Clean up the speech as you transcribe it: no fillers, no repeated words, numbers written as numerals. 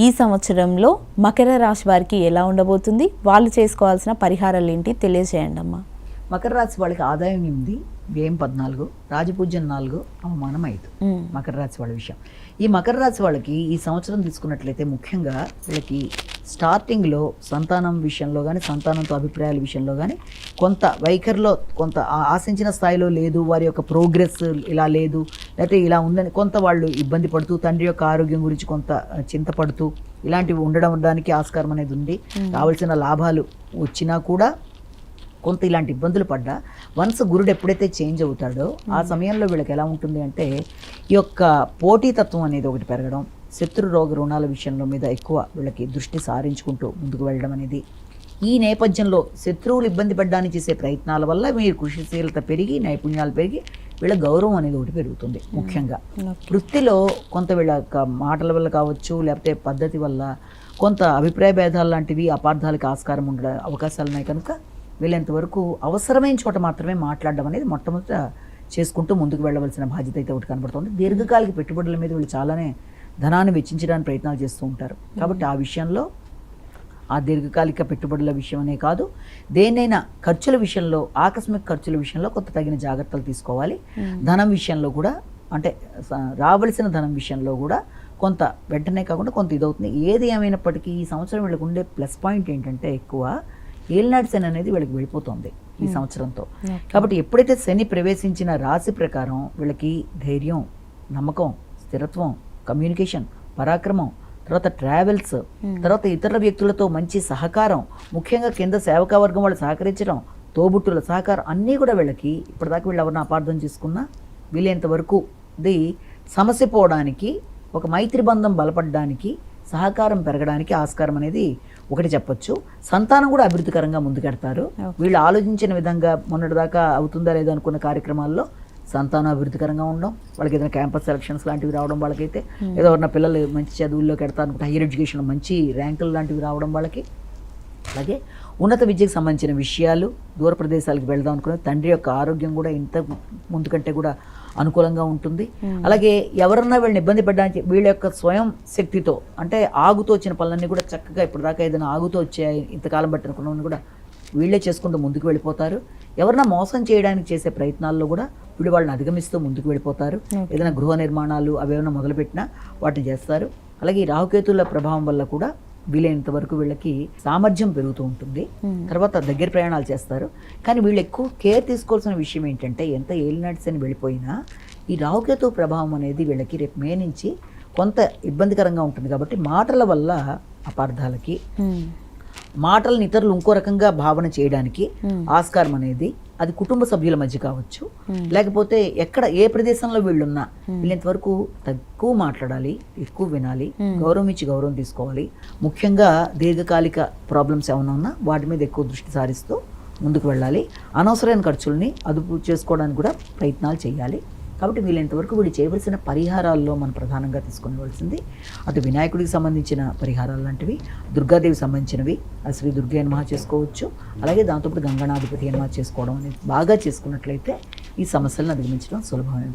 ఈ సంవత్సరంలో మకర రాశి వారికి ఎలా ఉండబోతుంది, వాళ్ళు చేసుకోవాల్సిన పరిహారాలు ఏంటి తెలియజేయండి అమ్మా. మకర రాశి వాళ్ళకి ఆదాయం 8, వ్యయం 14, రాజపూజ్యం 4, అవమానం 5. మకర రాశి వాళ్ళ విషయం. ఈ మకర రాశి వాళ్ళకి ఈ సంవత్సరం తీసుకున్నట్లయితే ముఖ్యంగా వీళ్ళకి స్టార్టింగ్లో సంతానం విషయంలో కానీ, సంతానంతో అభిప్రాయాల విషయంలో కానీ కొంత వైఖరిలో కొంత ఆశించిన స్థాయిలో లేదు, వారి యొక్క ప్రోగ్రెస్ ఇలా లేదు, లేకపోతే ఇలా ఉందని కొంత వాళ్ళు ఇబ్బంది పడుతూ, తండ్రి యొక్క ఆరోగ్యం గురించి కొంత చింతపడుతూ ఇలాంటివి ఉండడానికి ఆస్కారం అనేది ఉంది. రావాల్సిన లాభాలు వచ్చినా కూడా కొంత ఇలాంటి ఇబ్బందులు పడ్డా వన్స్ గురుడు ఎప్పుడైతే చేంజ్ అవుతాడో ఆ సమయంలో వీళ్ళకి ఎలా ఉంటుంది అంటే ఈ యొక్క పోటీతత్వం అనేది ఒకటి పెరగడం, శత్రు రోగ రుణాల విషయంలో మీద ఎక్కువ వీళ్ళకి దృష్టి సారించుకుంటూ ముందుకు వెళ్ళడం అనేది. ఈ నేపథ్యంలో శత్రువులు ఇబ్బంది పడ్డానికి చేసే ప్రయత్నాల వల్ల మీరు కృషిశీలత పెరిగి, నైపుణ్యాలు పెరిగి వీళ్ళ గౌరవం అనేది ఒకటి పెరుగుతుంది. ముఖ్యంగా వృత్తిలో కొంత వీళ్ళ మాటల వల్ల కావచ్చు, లేకపోతే పద్ధతి వల్ల కొంత అభిప్రాయ భేదాలు లాంటివి, అపార్థాలకు ఆస్కారం ఉండే అవకాశాలు ఉన్నాయి. కనుక వీళ్ళంతవరకు అవసరమైన చోట మాత్రమే మాట్లాడడం అనేది మొట్టమొదట చేసుకుంటూ ముందుకు వెళ్ళవలసిన బాధ్యత అయితే ఒకటి కనబడుతుంది. దీర్ఘకాలిక పెట్టుబడుల మీద వీళ్ళు చాలానే ధనాన్ని వెచ్చించడానికి ప్రయత్నాలు చేస్తూ ఉంటారు. కాబట్టి ఆ విషయంలో ఆ దీర్ఘకాలిక పెట్టుబడుల విషయం అనే కాదు, దేన్నైనా ఖర్చుల విషయంలో, ఆకస్మిక ఖర్చుల విషయంలో కొంత తగిన జాగ్రత్తలు తీసుకోవాలి. ధనం విషయంలో కూడా, అంటే రావలసిన ధనం విషయంలో కూడా కొంత వెంటనే కాకుండా కొంత ఇదవుతుంది. ఏది ఏమైనప్పటికీ ఈ సంవత్సరం వీళ్ళకు ఉండే ప్లస్ పాయింట్ ఏంటంటే ఎక్కువ ఏలినాటి శని అనేది వీళ్ళకి వెళ్ళిపోతుంది ఈ సంవత్సరంతో. కాబట్టి ఎప్పుడైతే శని ప్రవేశించిన రాశి ప్రకారం వీళ్ళకి ధైర్యం, నమ్మకం, స్థిరత్వం, కమ్యూనికేషన్, పరాక్రమం, తర్వాత ట్రావెల్స్, తర్వాత ఇతర వ్యక్తులతో మంచి సహకారం, ముఖ్యంగా కింద సేవకా వర్గం వాళ్ళు సహకరించడం, తోబుట్టుల సహకారం అన్నీ కూడా వీళ్ళకి ఇప్పటిదాకా వీళ్ళు ఎవరిని అపార్థం చేసుకున్నా వీళ్ళంత వరకు ఇది సమస్య పోవడానికి, ఒక మైత్రి బంధం బలపడడానికి, సహకారం పెరగడానికి ఆస్కారం అనేది ఒకటి చెప్పొచ్చు. సంతానం కూడా అభివృద్ధికరంగా ముందుకెడతారు. వీళ్ళు ఆలోచించిన విధంగా మొన్నటిదాకా అవుతుందా లేదా అనుకున్న కార్యక్రమాల్లో సంతానం అభివృద్ధికరంగా ఉండడం, వాళ్ళకి ఏదైనా క్యాంపస్ సెలక్షన్స్ లాంటివి రావడం, వాళ్ళకైతే ఏదో ఉన్న పిల్లలు మంచి చదువుల్లోకి వెడతారు అనుకుంటే హైయర్ ఎడ్యుకేషన్ మంచి ర్యాంకులు లాంటివి రావడం వాళ్ళకి. అలాగే ఉన్నత విద్యకు సంబంధించిన విషయాలు, దూర ప్రదేశాలకు వెళ్దాం అనుకునే తండ్రి యొక్క ఆరోగ్యం కూడా ఇంత ముందు కంటే కూడా అనుకూలంగా ఉంటుంది. అలాగే ఎవరన్నా వీళ్ళని ఇబ్బంది పడడానికి వీళ్ళ యొక్క స్వయం శక్తితో, అంటే ఆగుతూ వచ్చిన పనులన్నీ కూడా చక్కగా ఇప్పటిదాకా ఏదైనా ఆగుతూ వచ్చాయి ఇంతకాలం బట్టి అనుకున్నవన్నీ కూడా వీళ్ళే చేసుకుంటూ ముందుకు వెళ్ళిపోతారు. ఎవరన్నా మోసం చేయడానికి చేసే ప్రయత్నాల్లో కూడా వీళ్ళు వాళ్ళని అధిగమిస్తూ ముందుకు వెళ్ళిపోతారు. ఏదైనా గృహ నిర్మాణాలు అవి ఏమైనా మొదలుపెట్టినా వాటిని చేస్తారు. అలాగే ఈ రాహుకేతుల ప్రభావం వల్ల కూడా వీలైనంత వరకు వీళ్ళకి సామర్థ్యం పెరుగుతూ ఉంటుంది. తర్వాత దగ్గర ప్రయాణాలు చేస్తారు. కానీ వీళ్ళు ఎక్కువ కేర్ తీసుకోవాల్సిన విషయం ఏంటంటే ఎంత ఏలినాటి శని వెళ్ళిపోయినా ఈ రాహుకేతు ప్రభావం అనేది వీళ్ళకి రేపు మే నుంచి కొంత ఇబ్బందికరంగా ఉంటుంది. కాబట్టి మాటల వల్ల అపార్థాలకి, మాటలను ఇతరులు ఇంకో రకంగా భావన చేయడానికి ఆస్కారం అనేది, అది కుటుంబ సభ్యుల మధ్య కావచ్చు, లేకపోతే ఎక్కడ ఏ ప్రదేశంలో వీళ్ళున్నా వీళ్ళంతవరకు తక్కువ మాట్లాడాలి, ఎక్కువ వినాలి, గౌరవం ఇచ్చి గౌరవం తీసుకోవాలి. ముఖ్యంగా దీర్ఘకాలిక ప్రాబ్లమ్స్ ఏమైనా ఉన్నా వాటి మీద ఎక్కువ దృష్టి సారిస్తూ ముందుకు వెళ్ళాలి. అనవసరమైన ఖర్చుల్ని అదుపు చేసుకోవడానికి కూడా ప్రయత్నాలు చేయాలి. కాబట్టి వీళ్ళంతవరకు వీళ్ళు చేయవలసిన పరిహారాల్లో మనం ప్రధానంగా తీసుకునివలసింది అటు వినాయకుడికి సంబంధించిన పరిహారాలు లాంటివి, దుర్గాదేవికి సంబంధించినవి శ్రీ దుర్గా నమః చేసుకోవచ్చు. అలాగే దాంతోపాటు గంగనాధిపతి నమః చేసుకోవడం అనేది బాగా చేసుకున్నట్లయితే ఈ సమస్యలను అధిగమించడం సులభమైన.